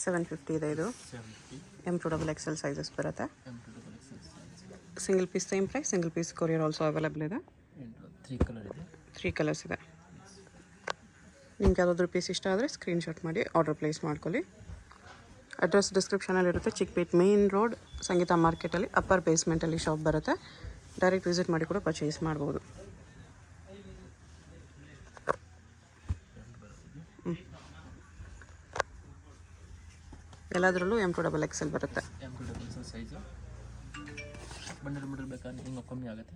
750 ಇದೆ ಇದು. 750 M2XL sizes ಬರುತ್ತೆ. M2XL size. Single piece same price, single piece courier also available ಇದೆ. 3 colour ಇದೆ. 3 ಕಲರ್ಸ್ ಇದೆ. ನಿಮ್ಗೆ ಯಾವುದಾದ್ರೂ ಪೀಸ್ ಇಷ್ಟ ಆದರೆ ಸ್ಕ್ರೀನ್ಶಾಟ್ ಮಾಡಿ ಆರ್ಡರ್ ಪ್ಲೇಸ್ ಮಾಡ್ಕೊಳ್ಳಿ. ಅಡ್ರೆಸ್ ಡಿಸ್ಕ್ರಿಪ್ಷನಲ್ಲಿರುತ್ತೆ. ಚಿಕ್ಕಪೇಟ್ ಮೇನ್ ರೋಡ್ ಸಂಗೀತ ಮಾರ್ಕೆಟಲ್ಲಿ ಅಪ್ಪರ್ ಬೇಸ್ಮೆಂಟಲ್ಲಿ ಶಾಪ್ ಬರುತ್ತೆ. ಡೈರೆಕ್ಟ್ ವಿಸಿಟ್ ಮಾಡಿ ಕೂಡ ಪರ್ಚೇಸ್ ಮಾಡ್ಬೋದು. ಎಲ್ಲದರಲ್ಲೂ M2XL ಬರುತ್ತೆ. M2XL ಸೈಜು ಬಂಡಲ್ ಬೇಕಾದ್ರೆ ಇನ್ನೂ ಕಮ್ಮಿ ಆಗುತ್ತೆ.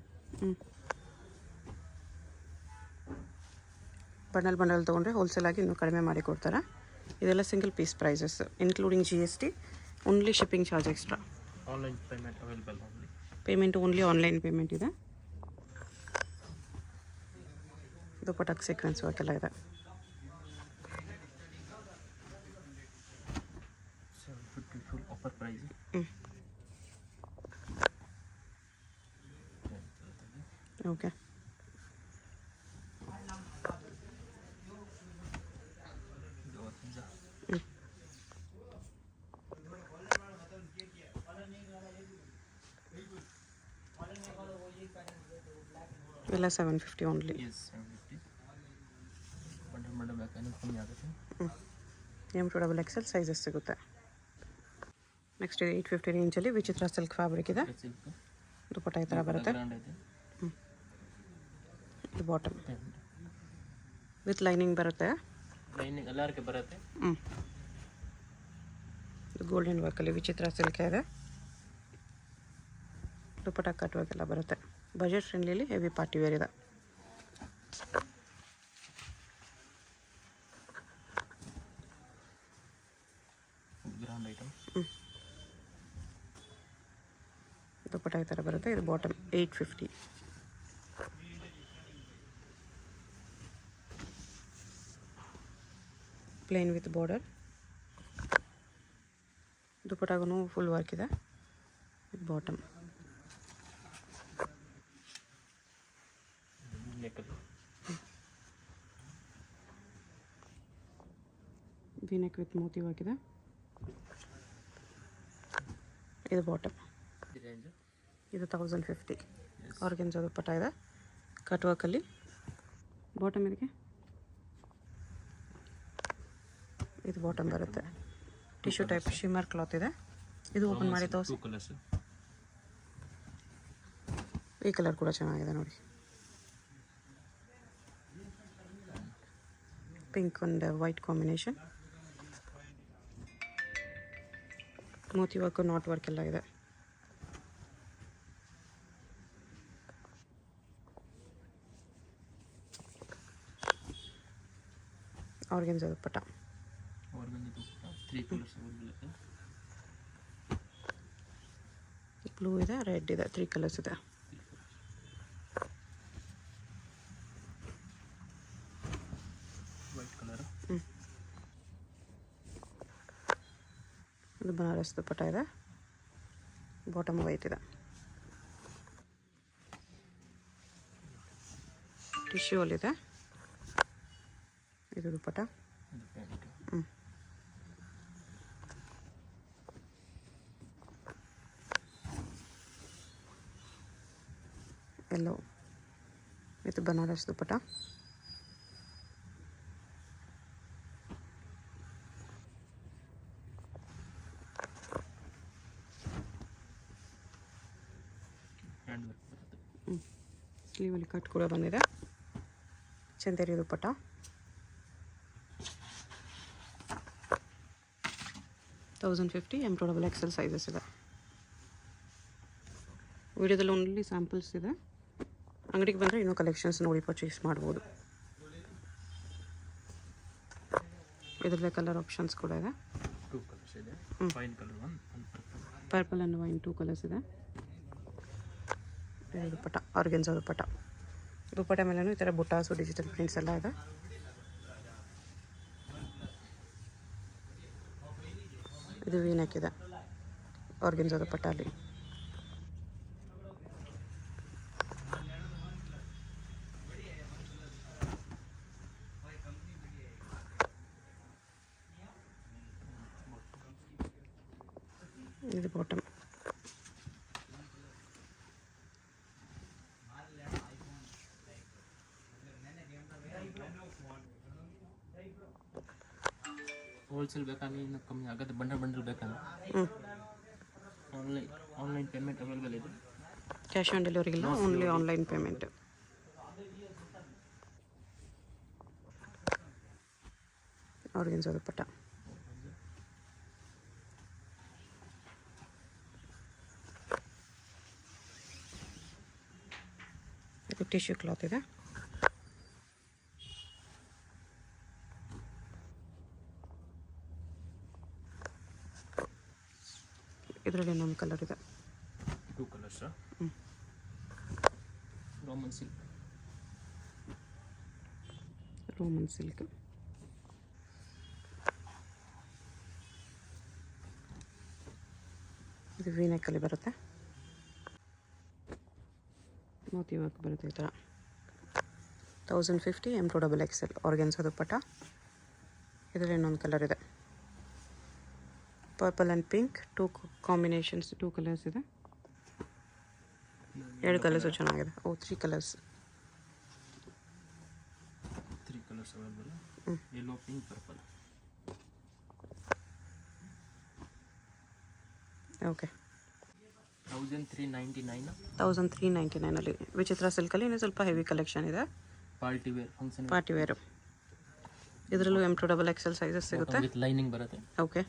ಬಂಡಲ್ ತೊಗೊಂಡ್ರೆ ಹೋಲ್ಸೇಲ್ ಆಗಿ ಇನ್ನೂ ಕಡಿಮೆ ಮಾಡಿ ಕೊಡ್ತಾರೆ. ಇದೆಲ್ಲ single piece prices including GST, only shipping charge extra. Online payment available only. Payment only online payment ಇದೆ. ದುಪಟ್ಟಾಕ್ ಸೀಕ್ವೆನ್ಸ್ ವರ್ಕ್ ಎಲ್ಲ ಇದೆ. 750 ಫುಲ್ ಆಫರ್ ಪ್ರೈಸ್. ಓಕೆ, ಎಲ್ಲ 750 ಓನ್ಲಿ. ಬಂಡಲ್ ಬೇಕಾದ್ರೆ ಕಮ್ಮಿ ಆಗುತ್ತೆ. M2XL ಸೈಜಸ್ ಸಿಗುತ್ತೆ. ನೆಕ್ಸ್ಟ್ ಇದೆ 850 ರೇಂಜಲ್ಲಿ ವಿಚಿತ್ರ ಸಿಲ್ಕ್ ಫ್ಯಾಬ್ರಿಕ್ ಇದೆ. ದುಪಟ್ಟ ಈ ಥರ ಬರುತ್ತೆ. ಇದು ಬಾಟಮ್ ವಿತ್ ಲೈನಿಂಗ್ ಬರುತ್ತೆ. ಲೈನಿಂಗ್ ಎಲ್ಲರಿಗೆ ಬರುತ್ತೆ. ಇದು ಗೋಲ್ಡನ್ ವರ್ಕಲ್ಲಿ ವಿಚಿತ್ರ ಸಿಲ್ಕ್ ಇದೆ. ದುಪಟ್ಟ ಕಟ್ ವರ್ಕ್ ಎಲ್ಲ ಬರುತ್ತೆ. ಬಜೆಟ್ ಫ್ರೆಂಡ್ಲಿಲಿ ಹೆವಿ ಪಾರ್ಟಿ ವೇರ್ ಇದೆ. Grand item. ದುಪಟ್ಟ ಈ ಥರ ಬರುತ್ತೆ. ಇದು ಬಾಟಮ್ 850. Plain with border. ದುಪಟ್ಟಾಗೂ ಫುಲ್ ವರ್ಕ್ ಇದೆ. ಇದು bottom. V-neck with Moti work ಇದೆ. ಇದು ಬಾಟಮ್. ಇದು 1050. ಆರ್ಗೆನ್ಜಾ ದುಪಟ್ಟ ಇದೆ ಕಟ್ ವರ್ಕಲ್ಲಿ. ಬಾಟಮ್ ಇದಕ್ಕೆ ಇದು ಬಾಟಮ್ ಬರುತ್ತೆ. ಟಿಶ್ಯೂ ಟೈಪ್ ಶಿಮ್ಮರ್ ಕ್ಲಾತ್ ಇದೆ. ಇದು ಓಪನ್ ಮಾಡಿ ತೋರಿಸಿ. ಈ ಕಲರ್ ಕೂಡ ಚೆನ್ನಾಗಿದೆ ನೋಡಿ. Pink and white combination. Moti work, not work ಎಲ್ಲ ಇದೆ. ಆರ್ಗೆನ್ಜಾ ದುಪಟ್ಟ. 3 ಕಲರ್ಸ್ ಇದೆ. ಬ್ಲೂ ಇದೆ, ರೆಡ್ ಇದೆ, 3 ಕಲರ್ಸ್ ಇದೆ. White colour. ಇದು ಬನಾರಸ್ ದುಪಟ್ಟ ಇದೆ. ಬಾಟಮ್ ವೈಟ್ ಇದೆ. ಟಿಶ್ಯೂ ಅಲ್ಲಿದೆ. ಇದು ದುಪಟ್ಟ. ಎಲ್ಲೋ ಇದು ಬನಾರಸ್ ದುಪಟ್ಟ. ಸ್ಲೀವಲ್ಲಿ ಕಟ್ ಕೂಡ ಬಂದಿದೆ. ಚಂದೇರಿ ದುಪಟ್ಟ. $1050. M2XL ಸೈಜಸ್ ಇದೆ. ವಿಡಿಯೋದಲ್ಲಿ ಓನ್ಲಿ ಸ್ಯಾಂಪಲ್ಸ್ ಇದೆ. ಅಂಗಡಿಗೆ ಬಂದರೆ ಇನ್ನೂ ಕಲೆಕ್ಷನ್ಸ್ ನೋಡಿ ಪರ್ಚೇಸ್ ಮಾಡ್ಬೋದು. ಇದರಲ್ಲೇ ಕಲರ್ ಆಪ್ಷನ್ಸ್ ಕೂಡ ಇದೆ. 2 ಕಲರ್ಸ್ ಇದೆ. Wine colour 1, purple and wine 2 colours ಇದೆ. ದುಪಟ್ಟ ಆರ್ಗೆನ್ಜಾ ದುಪಟ್ಟ. ದುಪಟ್ಟ ಮೇಲೂ ಈ ಥರ ಬುಟ್ಟಾಸು ಡಿಜಿಟಲ್ ಪ್ರಿಂಟ್ಸ್ ಎಲ್ಲ ಇದೆ. ಇದು V-neck ಇದೆ ಆರ್ಗೆನ್ಜಾ ದುಪಟ್ಟ ಅಲ್ಲಿ. ಇದು ಬಾಟಮ್. ಹೋಲ್ಸೇಲ್ ಬೇಕಾದ್ರೆ ಇನ್ನೂ ಕಮ್ಮಿ ಆಗುತ್ತೆ. ಬಂಡಲ್ ಬೇಕಾದ್ರೆ ಆನ್ಲೈನ್ ಪೇಮೆಂಟ್ ಅವೈಲೇಬಲ್ ಇದೆ. ಕ್ಯಾಶ್ ಆನ್ ಡೆಲಿವರಿ ಇಲ್ಲ, ಓನ್ಲಿ ಆನ್ಲೈನ್ ಪೇಮೆಂಟ್. ಆರ್ಗನ್ಸಾ ದುಪ್ಪಟ್ಟ. ಇದು ಟಿಶ್ಯೂ ಕ್ಲಾತ್ ಇದೆ. ಇದರಲ್ಲಿ ಇನ್ನೊಂದು ಕಲರ್ ಇದೆ. 2 ಕಲರ್ಸ್. Roman silk. ಇದು ವೀನೆಕ್ಕಲ್ಲಿ ಬರುತ್ತೆ. ಮೋತಿ ವರ್ಕ್ ಬರುತ್ತೆ ಈ ಥರ. 1050 M2XXL ಆರ್ಗನ್ಸಾ ದುಪ್ಪಟ್ಟ. ಇದರಲ್ಲಿ ಇನ್ನೊಂದು ಕಲರ್ ಇದೆ, purple and pink. 2 combinations, 2 colours ಇದೆ. 2 ಕಲರ್ಸು ಚೆನ್ನಾಗಿದೆ. 3 colours. 3 colours available. Yellow, pink, purple. Okay. 1399. 1399 ವಿಚಿತ್ರ ಸಿಲ್ಕಲ್ಲಿ ಇನ್ನೂ ಸ್ವಲ್ಪ ಹೆವಿ ಕಲೆಕ್ಷನ್ ಇದೆ. Party wear, function party wear. ಇದರಲ್ಲೂ M2XXL ಸೈಜಸ್ ಸಿಗುತ್ತೆ. ವಿತ್ ಲೈನಿಂಗ್ ಬರುತ್ತೆ. ಓಕೆ,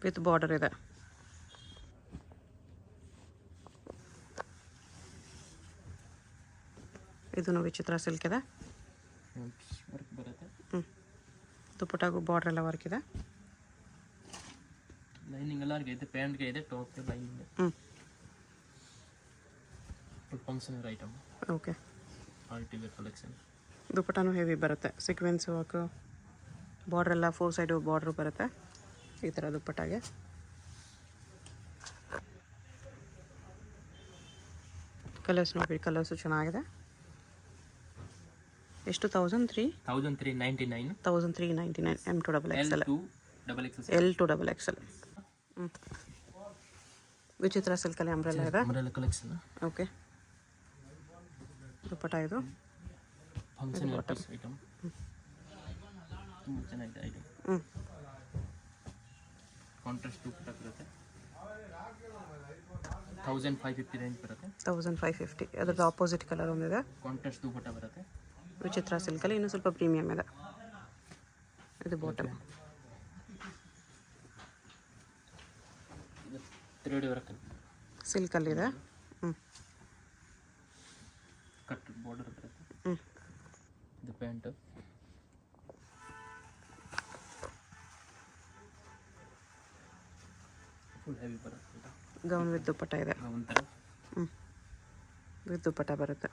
ವಿತ್ ಬಾರ್ಡರ್ ಇದೆ. ಇದೂ ವಿಚಿತ್ರ ಸಿಲ್ಕ್ ಇದೆ. ವರ್ಕ್ ಬರುತ್ತೆ. ದುಪ್ಪಟ್ಟಾಗೂ ಬಾರ್ಡರ್ ಎಲ್ಲ ವರ್ಕ್ ಇದೆ. ಲೈನಿಂಗ್ ಎಲ್ಲ ಇದೆ. ಪ್ಯಾಂಟ್ಗೆ ಇದೆ, ಟಾಪ್ಗೆ lining. Function item. Okay. Party wear collection. ದುಪ್ಪಟ್ಟಾನು ಹೆವಿ ಬರುತ್ತೆ. ಸೀಕ್ವೆನ್ಸ್ ವರ್ಕ್, ಬಾರ್ಡ್ರ್ ಎಲ್ಲ 4 ಸೈಡು ಬಾರ್ಡ್ರು ಬರುತ್ತೆ ಈ ಥರ ದುಪ್ಪಟ್ಟಾಗೆ. ಕಲರ್ಸ್ ನೋಡಿ, ಕಲರ್ಸು ಚೆನ್ನಾಗಿದೆ. ಎಷ್ಟು? 1399. 1399 M2XXL. L2XXL. ವಿಚಿತ್ರ ಸಿಲ್ಕಲ್ಲಿ ಅಂಬ್ರೆಲ್ಲ ಇದೆ. Umbrella collection. ಓಕೆ. ದುಪ್ಪಟ್ಟ ಇದು ಫಂಕ್ಷನ್ ಐಟಮ್. ತುಂಬ ಚೆನ್ನಾಗಿದೆ ಐಟಮ್. ಕಾಂಟ್ರಾಸ್ಟ್ ದುಪ್ಪಟ್ಟ ಬರುತ್ತೆ. 1550 ರೇಂಜ್ ಬರುತ್ತೆ. 1550. ಅದ್ರದ್ದು ಆಪೋಸಿಟ್ ಕಲರ್ ಒಂದಿದೆ. ಕಾಂಟ್ರಾಸ್ಟ್ ದುಪ್ಪಟ್ಟ ಬರುತ್ತೆ. ವಿಚಿತ್ರ ಸಿಲ್ಕಲ್ಲಿ ಇನ್ನೂ ಸ್ವಲ್ಪ ಪ್ರೀಮಿಯಮ್ ಇದೆ. ಇದು ಬಾಟಮ್. ಥ್ರೆಡ್ ವರ್ಕ್ ಸಿಲ್ಕಲ್ಲಿದೆ. ಕಟ್ ಬಾರ್ಡರ್ ಬರುತ್ತೆ. ಇದು ಪ್ಯಾಂಟ್. ಫುಲ್ ಹೆವಿ ಬರುತ್ತೆ. ಗೌನ್ ವಿತ್ ದುಪ್ಪಟ್ಟ ಇದೆ. ಗೌನ್ ಥರ. ವಿತ್ ದುಪ್ಪಟ್ಟ ಬರುತ್ತೆ.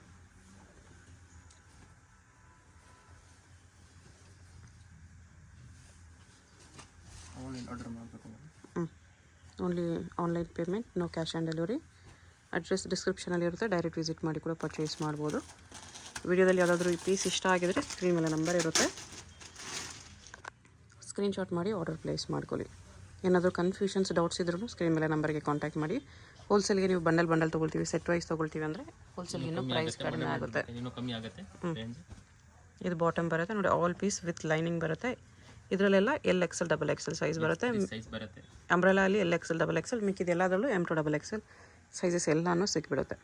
ಆನ್ಲೈನ್ ಆರ್ಡರ್ ಮಾಡಬೇಕು. Only online payment, no cash on delivery. Address ಡಿಸ್ಕ್ರಿಪ್ಷನಲ್ಲಿ ಇರುತ್ತೆ, ಡೈರೆಕ್ಟ್ ವಿಸಿಟ್ ಮಾಡಿ ಕೂಡ ಪರ್ಚೇಸ್ ಮಾಡ್ಬೋದು. ವಿಡಿಯೋದಲ್ಲಿ ಯಾವುದಾದ್ರೂ ಈ ಪೀಸ್ ಇಷ್ಟ ಆಗಿದರೆ ಸ್ಕ್ರೀನ್ ಮೇಲೆ ನಂಬರ್ ಇರುತ್ತೆ, ಸ್ಕ್ರೀನ್ಶಾಟ್ ಮಾಡಿ ಆರ್ಡರ್ ಪ್ಲೇಸ್ ಮಾಡ್ಕೊಳ್ಳಿ. ಏನಾದರೂ ಕನ್ಫ್ಯೂಷನ್ಸ್, ಡೌಟ್ಸ್ ಇದ್ರೂ ಸ್ಕ್ರೀನ್ ಮೇಲೆ ನಂಬರ್ಗೆ ಕಾಂಟ್ಯಾಕ್ಟ್ ಮಾಡಿ. ಹೋಲ್ಸೇಲ್ಗೆ ನೀವು ಬಂಡಲ್ ತೊಗೊಳ್ತೀವಿ, ಸೆಟ್ ವೈಸ್ ತೊಗೊಳ್ತೀವಿ ಅಂದರೆ ಹೋಲ್ಸೇಲ್ಗೆ ಇನ್ನೂ ಪ್ರೈಸ್ ಕಡಿಮೆ ಆಗುತ್ತೆ. ಇನ್ನೂ ಕಮ್ಮಿ ಆಗುತ್ತೆ. ಇದು ಬಾಟಮ್ ಬರುತ್ತೆ ನೋಡಿ, ಆಲ್ ಪೀಸ್ ವಿತ್ ಲೈನಿಂಗ್ ಬರುತ್ತೆ. ಇದರಲ್ಲೆಲ್ಲ LXL, XXL ಸೈಜ್ ಬರುತ್ತೆ. ಅಂಬ್ರೆಲಾ ಅಲ್ಲಿ LXL, XXL, ಮಿಕ್ಕಿದ ಎಲ್ಲದರಲ್ಲೂ M2XXL ಸೈಜಸ್ ಎಲ್ಲನೂ ಸಿಕ್ಬಿಡುತ್ತೆ.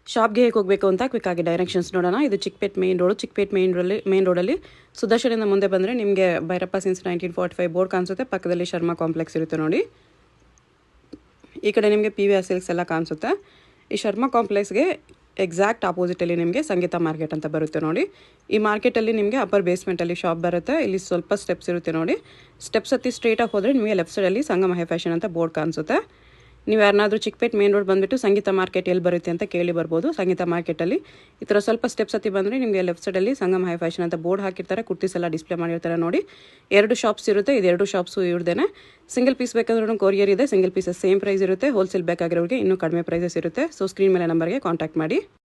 ಶಾಪ್ಗೆ ಹೇಗೆ ಹೋಗಬೇಕು ಅಂತ ಕ್ವಿಕ್ಕಾಗಿ ಡೈರೆಕ್ಷನ್ಸ್ ನೋಡೋಣ. ಇದು Chickpet main road. Chickpet main ರೋಡಲ್ಲಿ ಸುದರ್ಶನಿಂದ ಮುಂದೆ ಬಂದರೆ ನಿಮಗೆ ಭೈರಪ್ಪ ಸಿನ್ಸ್ 1945 ಬೋರ್ಡ್ ಕಾಣಿಸುತ್ತೆ. ಪಕ್ಕದಲ್ಲಿ ಶರ್ಮಾ ಕಾಂಪ್ಲೆಕ್ಸ್ ಇರುತ್ತೆ ನೋಡಿ. ಈ ಕಡೆ ನಿಮಗೆ PVR ಸಿಲ್ಕ್ಸ್ ಎಲ್ಲ ಕಾಣಿಸುತ್ತೆ. ಈ ಶರ್ಮಾ ಕಾಂಪ್ಲೆಕ್ಸ್ಗೆ ಎಕ್ಸಾಕ್ಟ್ ಆಪೋಸಿಟಲ್ಲಿ ನಿಮಗೆ ಸಂಗೀತ ಮಾರ್ಕೆಟ್ ಅಂತ ಬರುತ್ತೆ ನೋಡಿ. ಈ ಮಾರ್ಕೆಟಲ್ಲಿ ನಿಮಗೆ ಅಪ್ಪರ್ ಬೇಸ್ಮೆಂಟಲ್ಲಿ ಶಾಪ್ ಬರುತ್ತೆ. ಇಲ್ಲಿ ಸ್ವಲ್ಪ ಸ್ಟೆಪ್ಸ್ ಇರುತ್ತೆ ನೋಡಿ. ಸ್ಟೆಪ್ಸ್ ಹತ್ತಿ ಸ್ಟ್ರೇಟಾಗಿ ಹೋದರೆ ನಿಮಗೆ ಲೆಫ್ಟ್ ಸೈಡಲ್ಲಿ ಸಂಗಮ ಹೈ ಫ್ಯಾಷನ್ ಅಂತ ಬೋರ್ಡ್ ಕಾಣಿಸುತ್ತೆ. ನೀವು ಯಾರನ್ನಾದರೂ ಚಿಕ್ಕಪೇಟ್ ಮೇನ್ ರೋಡ್ ಬಂದುಬಿಟ್ಟು ಸಂಗೀತ ಮಾರ್ಕೆಟ್ ಎಲ್ಲಿ ಬರುತ್ತೆ ಅಂತ ಕೇಳಿ ಬರ್ಬೋದು. ಸಂಗೀತ ಮಾರ್ಕೆಟಲ್ಲಿ ಈ ಥರ ಸ್ವಲ್ಪ ಸ್ಟೆಪ್ಸ್ ಹತ್ತಿ ಬಂದರೆ ನಿಮಗೆ ಲೆಫ್ಟ್ ಸೈಡಲ್ಲಿ ಸಂಗಮ ಹೈ ಫ್ಯಾಷನ್ ಅಂತ ಬೋರ್ಡ್ ಹಾಕಿರ್ತಾರೆ. ಕುರ್ತೀಸ್ ಎಲ್ಲ ಡಿಸ್ಪ್ಲೇ ಮಾಡಿರ್ತಾರೆ ನೋಡಿ. 2 ಶಾಪ್ಸ್ ಇರುತ್ತೆ. ಇದು 2 ಶಾಪ್ಸು ಇವ್ರದೇನೆ. ಸಿಂಗಲ್ ಪೀಸ್ ಬೇಕಾದ್ರೂ ಕೊರಿಯರ್ ಇದೆ. ಸಿಂಗಲ್ ಪೀಸಸ್ ಸೇಮ್ ಪ್ರೈಸ್ ಇರುತ್ತೆ. ಹೋಲ್ಸೇಲ್ ಬೇಕಾಗಿರೋರಿಗೆ ಇನ್ನೂ ಕಡಿಮೆ ಪ್ರೈಸಸ್ ಇರುತ್ತೆ. ಸೊ ಸ್ಕ್ರೀನ್ ಮೇಲೆ ನಂಬರ್ಗೆ ಕಾಂಟ್ಯಾಕ್ಟ್ ಮಾಡಿ.